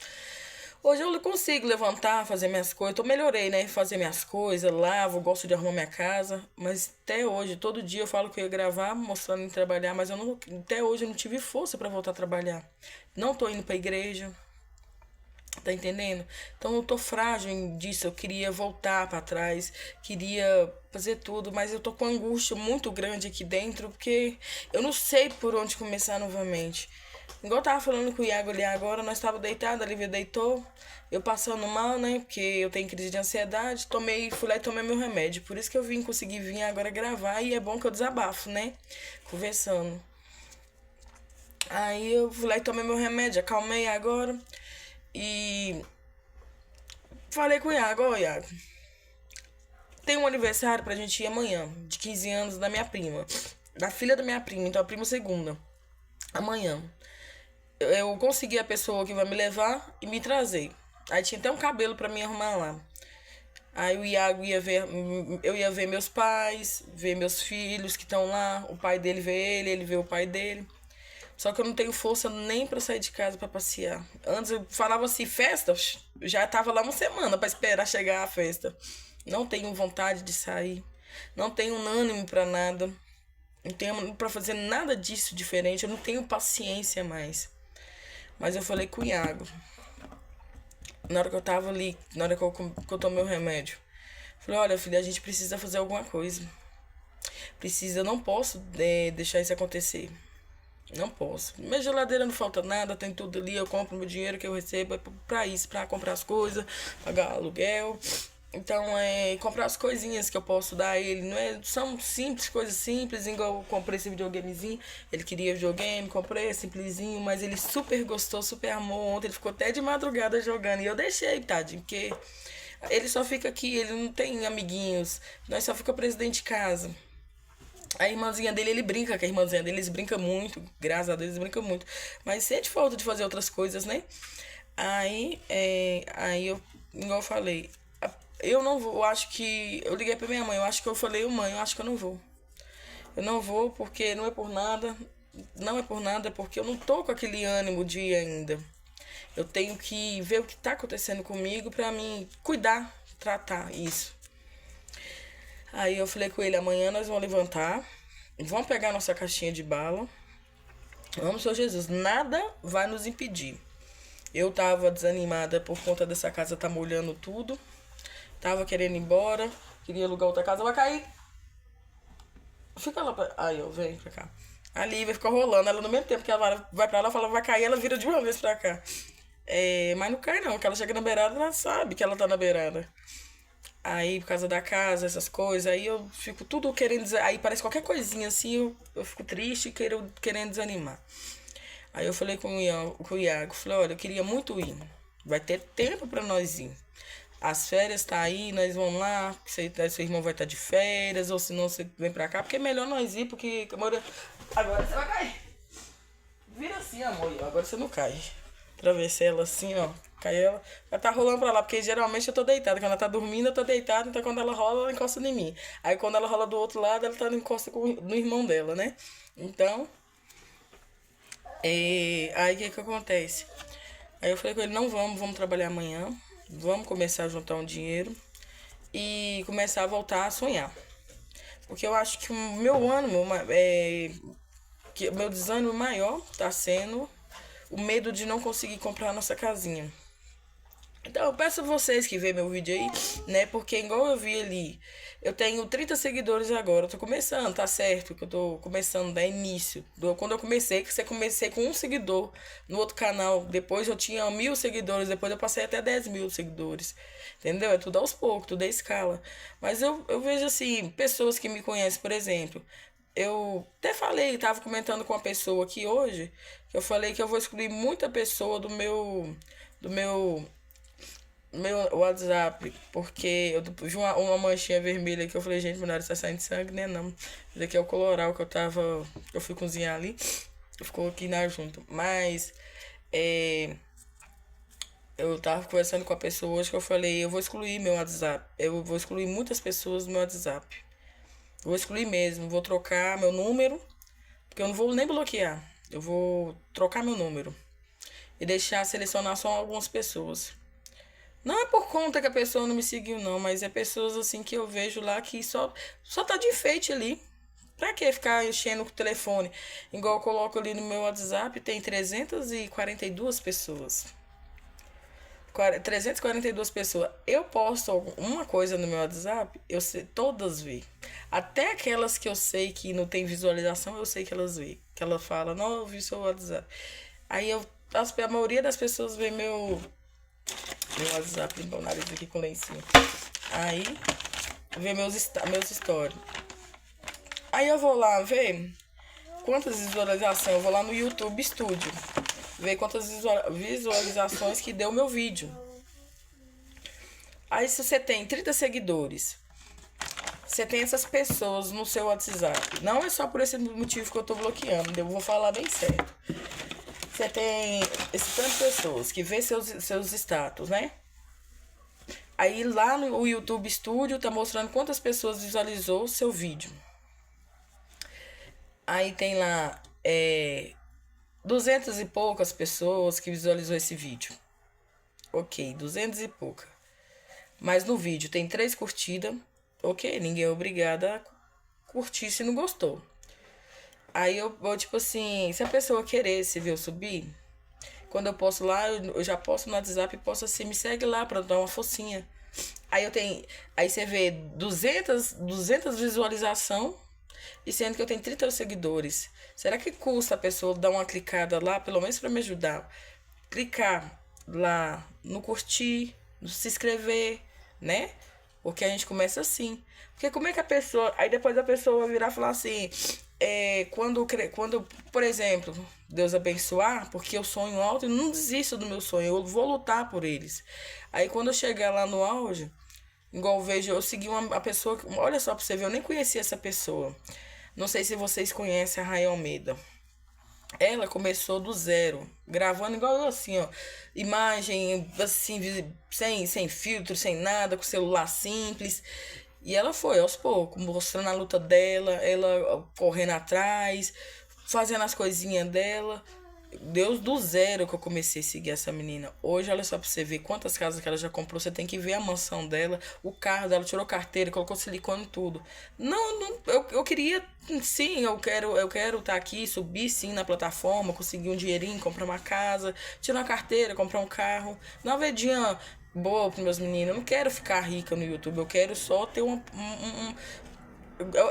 Hoje eu consigo levantar, fazer minhas coisas. Eu melhorei, né? Fazer minhas coisas, lavo, gosto de arrumar minha casa. Mas até hoje, todo dia eu falo que eu ia gravar, mostrando em trabalhar, mas até hoje eu não tive força pra voltar a trabalhar. Não tô indo pra igreja. Tá entendendo? Então eu tô frágil disso. Eu queria voltar pra trás, queria fazer tudo, mas eu tô com angústia muito grande aqui dentro, porque eu não sei por onde começar novamente. Igual eu tava falando com o Iago ali agora, nós tava deitados, a Lívia deitou, eu passando mal, né? Porque eu tenho crise de ansiedade, fui lá e tomei meu remédio. Por isso que eu consegui vir agora gravar e é bom que eu desabafo, né? Conversando. Aí eu fui lá e tomei meu remédio, acalmei agora. E falei com o Iago, ó Iago, tem um aniversário pra gente ir amanhã, de 15 anos da minha prima. Da filha da minha prima, então a prima segunda. Amanhã. Eu consegui a pessoa que vai me levar e me trazer. Aí tinha até um cabelo pra me arrumar lá. Aí o Iago eu ia ver meus pais, ver meus filhos que estão lá. O pai dele vê ele vê o pai dele. Só que eu não tenho força nem pra sair de casa pra passear. Antes eu falava assim, festa, já tava lá uma semana pra esperar chegar a festa. Não tenho vontade de sair. Não tenho ânimo pra nada. Não tenho pra fazer nada disso diferente. Eu não tenho paciência mais. Mas eu falei com o Iago. Na hora que eu tava ali, na hora que eu tomei o remédio. Falei, olha filha, a gente precisa fazer alguma coisa. Eu não posso deixar isso acontecer. Não posso. Minha geladeira não falta nada, tem tudo ali. Eu compro meu dinheiro que eu recebo pra isso, pra comprar as coisas, pagar aluguel. Então, comprar as coisinhas que eu posso dar a ele. Não são simples, coisas simples. Igual eu comprei esse videogamezinho. Ele queria videogame, comprei, simplesinho. Mas ele super gostou, super amou. Ontem ele ficou até de madrugada jogando. E eu deixei, tadinho, porque Ele só fica aqui, ele não tem amiguinhos. Nós só fica preso dentro de casa. A irmãzinha dele, ele brinca com a irmãzinha dele, eles brincam muito, graças a Deus eles brincam muito. Mas sente falta de fazer outras coisas, né? Aí eu, igual eu falei, eu não vou, eu acho que. Eu liguei pra minha mãe, eu acho que eu falei, mãe, eu acho que eu não vou. Eu não vou porque não é por nada, não é por nada, é porque eu não tô com aquele ânimo de ir ainda. Eu tenho que ver o que tá acontecendo comigo pra mim cuidar, tratar isso. Aí eu falei com ele, amanhã nós vamos levantar, vamos pegar nossa caixinha de bala. Vamos, Senhor Jesus, nada vai nos impedir. Eu tava desanimada por conta dessa casa tá molhando tudo. Tava querendo ir embora, queria alugar outra casa, vai cair. Fica lá pra... Aí, ó, vem pra cá. A Lívia fica rolando, ela no mesmo tempo que ela vai pra lá, fala, vai cair, ela vira de uma vez pra cá. Mas não cai não, porque ela chega na beirada, ela sabe que ela tá na beirada. Aí, por causa da casa, essas coisas, aí eu fico tudo querendo... Aí parece qualquer coisinha assim, eu fico triste e querendo desanimar. Aí eu falei com o Iago, falei, olha, eu queria muito ir. Vai ter tempo pra nós ir. As férias tá aí, nós vamos lá, seu irmão vai estar de férias, ou senão você vem pra cá, porque é melhor nós ir, porque agora você vai cair. Vira assim, amor, agora você não cai. Atravessei ela assim, ó, cai ela. Ela tá rolando pra lá, porque geralmente eu tô deitada. Quando ela tá dormindo, eu tô deitada, então quando ela rola, ela encosta em mim. Aí quando ela rola do outro lado, ela tá encosta no irmão dela, né? Então, aí o que acontece? Aí eu falei com ele, não vamos trabalhar amanhã. Vamos começar a juntar um dinheiro e começar a voltar a sonhar. Porque eu acho que o meu ânimo, que o meu desânimo maior tá sendo o medo de não conseguir comprar a nossa casinha. Então eu peço a vocês que vêem meu vídeo aí, né? Porque igual eu vi ali, eu tenho 30 seguidores agora, eu tô começando, tá certo? Que eu tô começando, da início. Quando eu comecei, que você comecei com um seguidor no outro canal, depois eu tinha 1.000 seguidores, depois eu passei até 10.000 seguidores. Entendeu? É tudo aos poucos, tudo é escala. Mas eu vejo assim, pessoas que me conhecem, por exemplo. Eu até falei, tava comentando com uma pessoa aqui hoje, que eu falei que eu vou excluir muita pessoa do meu WhatsApp, porque eu vi uma manchinha vermelha que eu falei, gente, meu nariz tá saindo sangue, né? Não. Isso daqui é o coloral que eu fui cozinhar ali, ficou aqui na junta. Mas, eu tava conversando com a pessoa hoje que eu falei, eu vou excluir meu WhatsApp, eu vou excluir muitas pessoas do meu WhatsApp. Vou excluir mesmo, vou trocar meu número, porque eu não vou nem bloquear, eu vou trocar meu número e deixar selecionar só algumas pessoas. Não é por conta que a pessoa não me seguiu, não, mas é pessoas assim que eu vejo lá que só tá de enfeite ali. Pra que ficar enchendo o telefone? Igual eu coloco ali no meu WhatsApp, tem 342 pessoas. 342 pessoas. Eu posto alguma coisa no meu WhatsApp, eu sei, todas veem. Até aquelas que eu sei que não tem visualização, eu sei que elas veem. Que ela fala, não, eu vi seu WhatsApp. Aí a maioria das pessoas vê meu WhatsApp, limpar o nariz aqui com lencinho. Aí, vê meus stories. Aí eu vou lá ver quantas visualizações. Eu vou lá no YouTube Studio. Ver quantas visualizações que deu meu vídeo. Aí se você tem 30 seguidores, você tem essas pessoas no seu WhatsApp. Não é só por esse motivo que eu tô bloqueando. Eu vou falar bem certo. Você tem esse tanto de pessoas que vê seus status, né? Aí lá no YouTube Studio tá mostrando quantas pessoas visualizou o seu vídeo. Aí tem lá 200 e poucas pessoas que visualizou esse vídeo. Ok, 200 e pouca. Mas no vídeo tem 3 curtidas. Ok, ninguém é obrigado a curtir se não gostou. Aí eu tipo assim, se a pessoa querer se ver eu subir, quando eu posto lá, eu já posto no WhatsApp e posto assim, me segue lá pra dar uma focinha. Aí você vê 200 visualização e sendo que eu tenho 30 seguidores. Será que custa a pessoa dar uma clicada lá, pelo menos pra me ajudar? Clicar lá no curtir, no se inscrever, né? Porque a gente começa assim. Porque como é que a pessoa... Aí depois a pessoa vai virar e falar assim... quando, por exemplo, Deus abençoar, porque eu sonho alto e não desisto do meu sonho, eu vou lutar por eles. Aí quando eu chegar lá no auge, igual eu vejo, eu segui a pessoa, olha só pra você ver, eu nem conhecia essa pessoa. Não sei se vocês conhecem a Raia Almeida. Ela começou do zero, gravando igual eu assim, ó. Imagem assim, sem filtro, sem nada, com celular simples. E ela foi aos poucos, mostrando a luta dela, ela correndo atrás, fazendo as coisinhas dela. Deus do zero que eu comecei a seguir essa menina. Hoje, olha só pra você ver quantas casas que ela já comprou. Você tem que ver a mansão dela, o carro dela, tirou carteira, colocou silicone e tudo. Não, eu queria, sim, eu quero estar aqui, subir sim na plataforma, conseguir um dinheirinho, comprar uma casa, tirar uma carteira, comprar um carro. Uma vedinha boa pros meus meninos. Eu não quero ficar rica no YouTube, eu quero só ter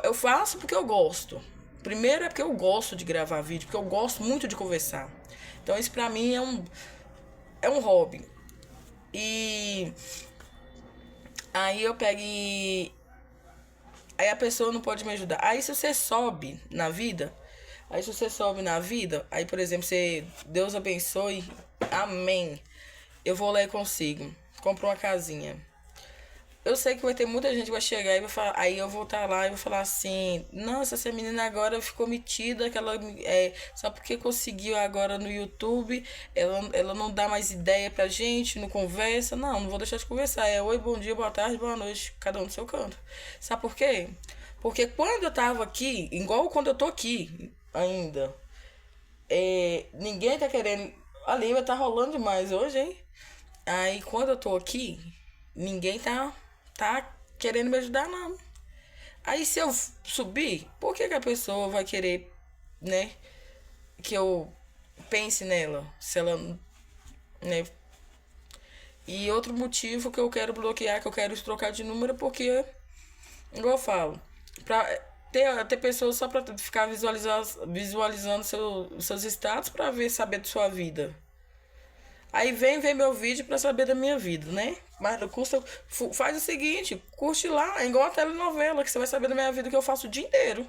eu faço porque eu gosto. Primeiro é porque eu gosto de gravar vídeo, porque eu gosto muito de conversar. Então isso pra mim é um hobby. E aí eu pego e... Aí a pessoa não pode me ajudar. Aí se você sobe na vida, aí por exemplo, você, Deus abençoe, amém. Eu vou lá e consigo. Compro uma casinha. Eu sei que vai ter muita gente que vai chegar e vai falar, aí eu vou estar lá e vou falar assim, nossa, essa menina agora ficou metida, que ela só porque conseguiu agora no YouTube, ela não dá mais ideia pra gente, não conversa. Não vou deixar de conversar. É oi, bom dia, boa tarde, boa noite, cada um no seu canto. Sabe por quê? Porque quando eu tava aqui, igual quando eu tô aqui ainda, ninguém tá querendo. A língua tá rolando demais hoje, hein? Aí quando eu tô aqui, ninguém tá querendo me ajudar, não. Aí se eu subir, por que a pessoa vai querer, né, que eu pense nela? Se ela, né? E outro motivo que eu quero bloquear, que eu quero trocar de número, porque, igual eu falo, pra ter pessoas só pra ficar visualizando seus status pra saber de sua vida. Aí vem ver meu vídeo pra saber da minha vida, né? Mas faz o seguinte, curte lá, é igual a telenovela, que você vai saber da minha vida que eu faço o dia inteiro.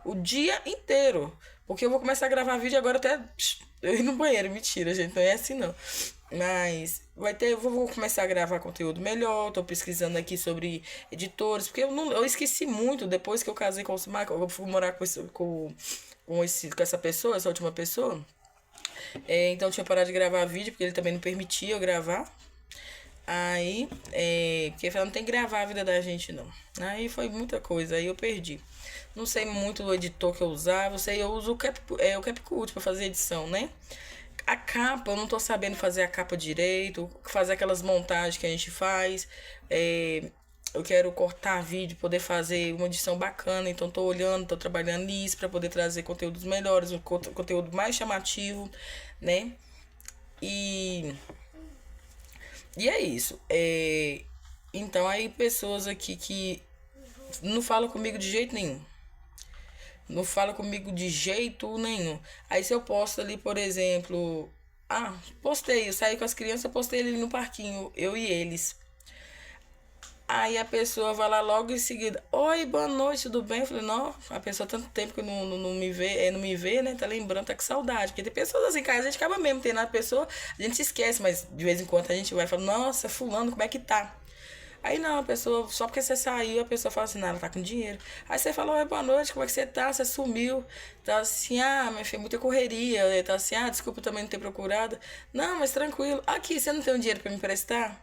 O dia inteiro. Porque eu vou começar a gravar vídeo agora até eu ir no banheiro. Mentira, gente, não é assim não. Mas eu vou começar a gravar conteúdo melhor. Tô pesquisando aqui sobre editores, porque eu esqueci muito depois que eu casei com o Simar, eu fui morar com essa pessoa, essa última pessoa. Então eu tinha parado de gravar vídeo, porque ele também não permitia eu gravar. Aí, porque ele não tem que gravar a vida da gente, não. Aí foi muita coisa, aí eu perdi. Não sei muito o editor que eu usava, eu uso o CapCut pra fazer edição, né? A capa, eu não tô sabendo fazer a capa direito, fazer aquelas montagens que a gente faz. Eu quero cortar vídeo, poder fazer uma edição bacana, então tô olhando, tô trabalhando nisso para poder trazer conteúdos melhores, um conteúdo mais chamativo, né? E é isso. Então aí pessoas aqui que não falam comigo de jeito nenhum. Não fala comigo de jeito nenhum. Aí se eu posto ali, por exemplo, postei, eu saí com as crianças, postei ali no parquinho, eu e eles. Aí a pessoa vai lá logo em seguida, oi, boa noite, tudo bem? Eu falei, não, a pessoa tanto tempo que não me vê, não me vê, né? Tá lembrando, tá com saudade. Porque tem pessoas assim, cara, a gente acaba mesmo tendo a pessoa, a gente se esquece, mas de vez em quando a gente vai e fala, nossa, fulano, como é que tá? Aí não, a pessoa, só porque você saiu, a pessoa fala assim, não, ela tá com dinheiro. Aí você fala, oi, boa noite, como é que você tá? Você sumiu. Tá assim, minha filha, muita correria. Tá assim, desculpa também não ter procurado. Não, mas tranquilo. Aqui, você não tem um dinheiro pra me emprestar?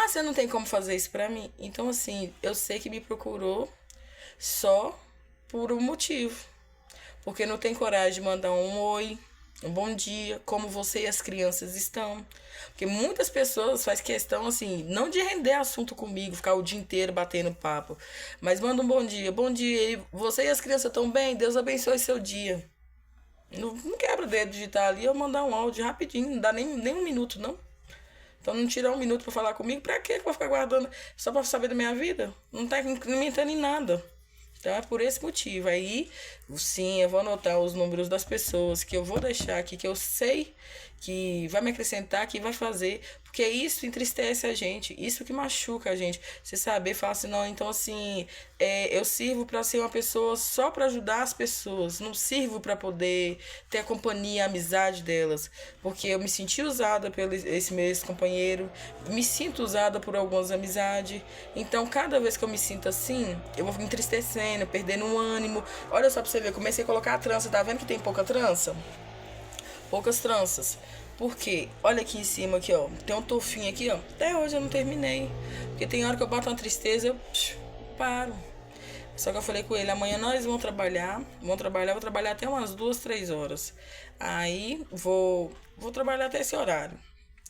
Você não tem como fazer isso pra mim? Então, assim, eu sei que me procurou só por um motivo. Porque não tem coragem de mandar um oi, um bom dia, como você e as crianças estão. Porque muitas pessoas fazem questão, assim, não de render assunto comigo, ficar o dia inteiro batendo papo, mas manda um bom dia. Bom dia, e você e as crianças estão bem? Deus abençoe seu dia. Não quebra o dedo digitar ali ou mandar um áudio rapidinho, não dá nem um minuto, não. Então não tirar um minuto pra falar comigo, pra quê que eu vou ficar guardando só pra saber da minha vida? Não tá incrementando em nada. Então é por esse motivo. Aí, sim, eu vou anotar os números das pessoas que eu vou deixar aqui, que eu sei que vai me acrescentar, que vai fazer. Porque Porque isso entristece a gente, isso que machuca a gente. Você saber falar assim, não, então assim, eu sirvo para ser uma pessoa só para ajudar as pessoas, não sirvo para poder ter a companhia, a amizade delas, porque eu me senti usada pelo esse meu ex-companheiro, me sinto usada por algumas amizades. Então, cada vez que eu me sinto assim, eu vou me entristecendo, perdendo o ânimo. Olha só pra você ver, eu comecei a colocar a trança, tá vendo que tem pouca trança? Poucas tranças. Por quê? Olha aqui em cima, aqui, ó. Tem um tufinho aqui, ó. Até hoje eu não terminei. Porque tem hora que eu bato uma tristeza, eu paro. Só que eu falei com ele, amanhã nós vamos trabalhar. Vou trabalhar até umas 2, 3 horas. Aí vou trabalhar até esse horário.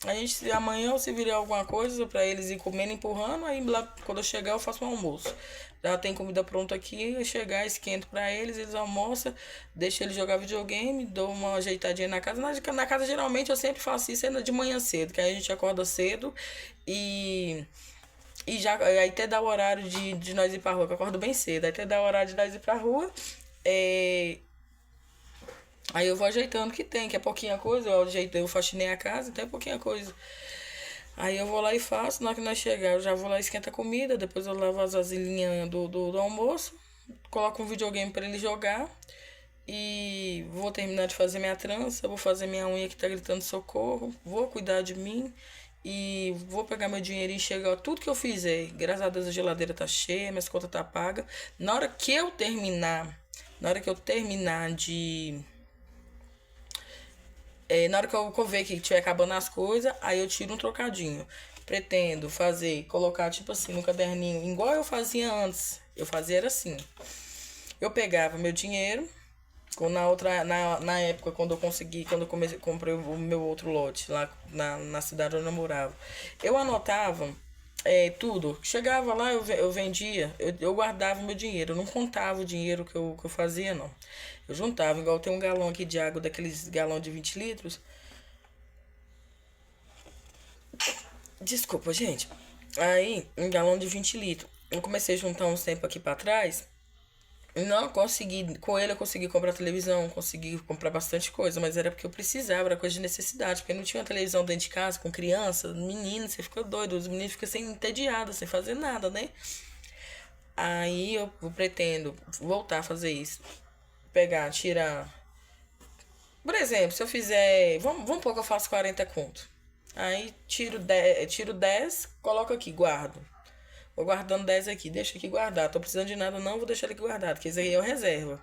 A gente, amanhã eu se virar alguma coisa pra eles ir comendo, empurrando, aí lá quando eu chegar eu faço um almoço. Já tem comida pronta aqui, eu chegar, esquento pra eles almoçam, deixo eles jogar videogame, dou uma ajeitadinha na casa. Na casa geralmente eu sempre faço isso de manhã cedo, que aí a gente acorda cedo e já aí até dá o horário de nós ir pra rua, que eu acordo bem cedo, aí até dá o horário de nós ir pra rua. Aí eu vou ajeitando o que tem, que é pouquinha coisa, eu faxinei a casa, então é pouquinha coisa. Aí eu vou lá e faço, na hora que nós chegar, eu já vou lá e esquenta a comida, depois eu lavo as vasilhinhas do almoço, coloco um videogame pra ele jogar e vou terminar de fazer minha trança, vou fazer minha unha que tá gritando socorro, vou cuidar de mim e vou pegar meu dinheirinho e chegar, tudo que eu fizer, graças a Deus a geladeira tá cheia, minhas contas tá paga. Na hora que eu terminar de na hora que eu ver que tiver acabando as coisas, aí eu tiro um trocadinho. Pretendo fazer, colocar tipo assim no caderninho, igual eu fazia antes. Eu fazia era assim. Eu pegava meu dinheiro, na época quando eu comecei, comprei o meu outro lote lá na cidade onde eu morava. Eu anotava tudo. Chegava lá, eu vendia, eu guardava o meu dinheiro. Eu não contava o dinheiro que eu fazia, não. Eu juntava, igual tem um galão aqui de água, daqueles galão de 20 litros. Desculpa, gente. Aí, um galão de 20 litros. Eu comecei a juntar uns tempos aqui pra trás. Não consegui, com ele eu consegui comprar televisão, consegui comprar bastante coisa, mas era porque eu precisava, era coisa de necessidade, porque não tinha uma televisão dentro de casa com criança, menino, você fica doido, os meninos ficam sem entediados, sem fazer nada, né? Aí eu pretendo voltar a fazer isso. Pegar, tirar. Por exemplo, se eu fizer. Vamos pôr que eu faço 40 conto. Aí tiro 10 coloco aqui, guardo. Vou guardando 10 aqui, deixa aqui guardado. Tô precisando de nada, não, vou deixar ele aqui guardado, que esse aí é o reserva.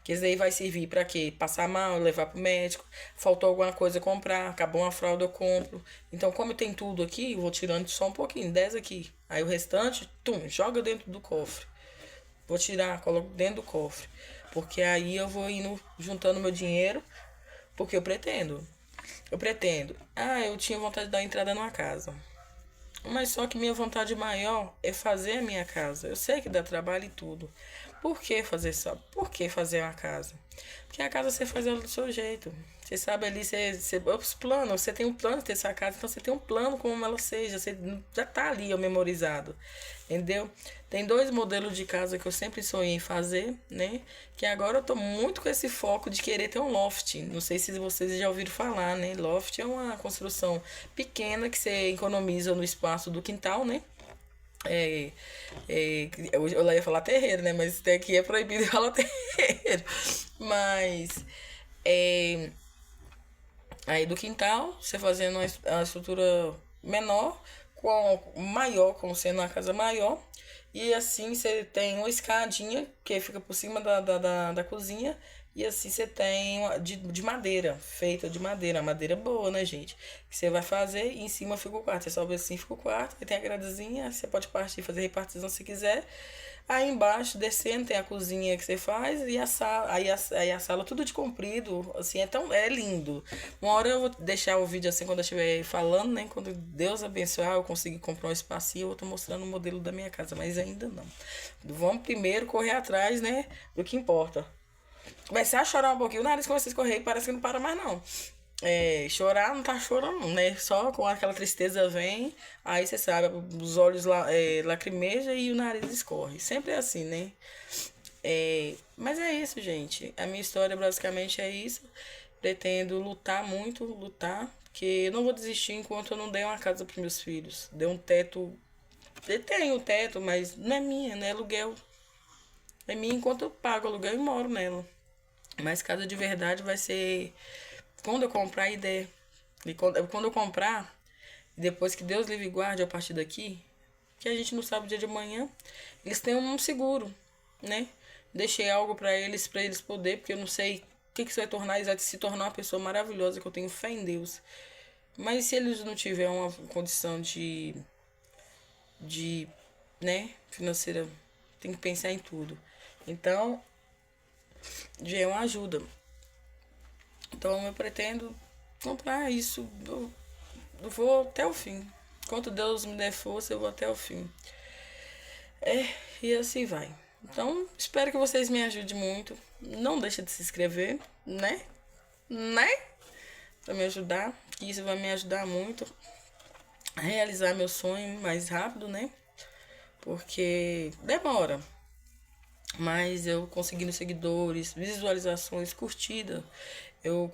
Que esse aí vai servir pra quê? Passar mal, levar pro médico. Faltou alguma coisa comprar, acabou uma fralda, eu compro. Então, como tem tudo aqui, eu vou tirando só um pouquinho, 10 aqui. Aí o restante, joga dentro do cofre. Vou tirar, coloco dentro do cofre. Porque aí eu vou indo juntando meu dinheiro, porque eu pretendo. Eu tinha vontade de dar entrada numa casa. Mas só que minha vontade maior é fazer a minha casa. Eu sei que dá trabalho e tudo. Por que fazer só? Por que fazer uma casa? Porque a casa você faz ela do seu jeito. Você sabe ali, os planos, você tem um plano de ter essa casa, então você tem um plano como ela seja. Você já tá ali, ó, memorizado. Entendeu? Tem 2 modelos de casa que eu sempre sonhei em fazer, né? Que agora eu tô muito com esse foco de querer ter um loft. Não sei se vocês já ouviram falar, né? Loft é uma construção pequena que você economiza no espaço do quintal, né? Eu ia falar terreiro, né? Mas aqui é proibido falar terreiro. Mas aí do quintal, você fazendo uma estrutura menor, como sendo uma casa maior. E assim você tem uma escadinha que fica por cima da cozinha. E assim você tem de madeira, feita de madeira, madeira boa, né, gente? Que você vai fazer e em cima fica o quarto. Você sobe assim, fica o quarto, aí tem a gradezinha, você pode partir, fazer repartição se quiser. Aí embaixo, descendo, tem a cozinha que você faz e a sala, aí a sala tudo de comprido, assim, é lindo. Uma hora eu vou deixar o vídeo assim quando eu estiver falando, né? Quando Deus abençoar, eu conseguir comprar um espacinho, eu vou estar mostrando o modelo da minha casa, mas ainda não. Vamos primeiro correr atrás, né? Do que importa. Comecei a chorar um pouquinho, o nariz começou a escorrer e parece que não para mais não. Chorar não tá chorando, né? Só com aquela tristeza vem, aí você sabe, os olhos lacrimejam e o nariz escorre. Sempre é assim, né? Mas é isso, gente. A minha história basicamente é isso. Pretendo lutar muito, lutar, Porque eu não vou desistir enquanto eu não der uma casa para meus filhos. Dei um teto. Eu tenho o teto, mas não é minha, não é aluguel. É minha enquanto eu pago aluguel e moro nela. Mas casa de verdade vai ser quando eu comprar a ideia. E quando eu comprar, depois que Deus livre e guarde a partir daqui, que a gente não sabe o dia de amanhã, eles têm um seguro, né? Deixei algo para eles poder, porque eu não sei o que isso vai tornar, eles vão se tornar uma pessoa maravilhosa, que eu tenho fé em Deus. Mas se eles não tiverem uma condição de, né, financeira, tem que pensar em tudo. Então, já é uma ajuda. Então, eu pretendo comprar isso. Eu vou até o fim. Enquanto Deus me der força, eu vou até o fim. E assim vai. Então, espero que vocês me ajudem muito. Não deixa de se inscrever, né? Pra me ajudar. Que isso vai me ajudar muito a realizar meu sonho mais rápido, né? Porque demora. Mas eu conseguindo seguidores, visualizações, curtida, eu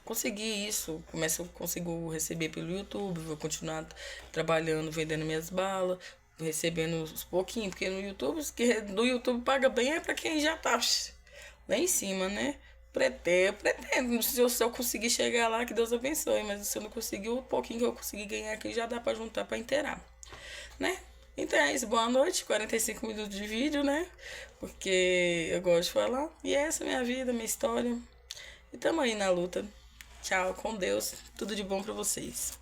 consegui isso. Consigo receber pelo YouTube, vou continuar trabalhando, vendendo minhas balas, recebendo uns pouquinhos, porque no YouTube paga bem é pra quem já tá lá em cima, né? Pretendo. Se eu conseguir chegar lá, que Deus abençoe. Mas se eu não conseguir, o pouquinho que eu conseguir ganhar aqui já dá pra juntar pra inteirar, né? Então é isso, boa noite, 45 minutos de vídeo, né? Porque eu gosto de falar. E essa é a minha vida, minha história. E tamo aí na luta. Tchau, com Deus. Tudo de bom pra vocês.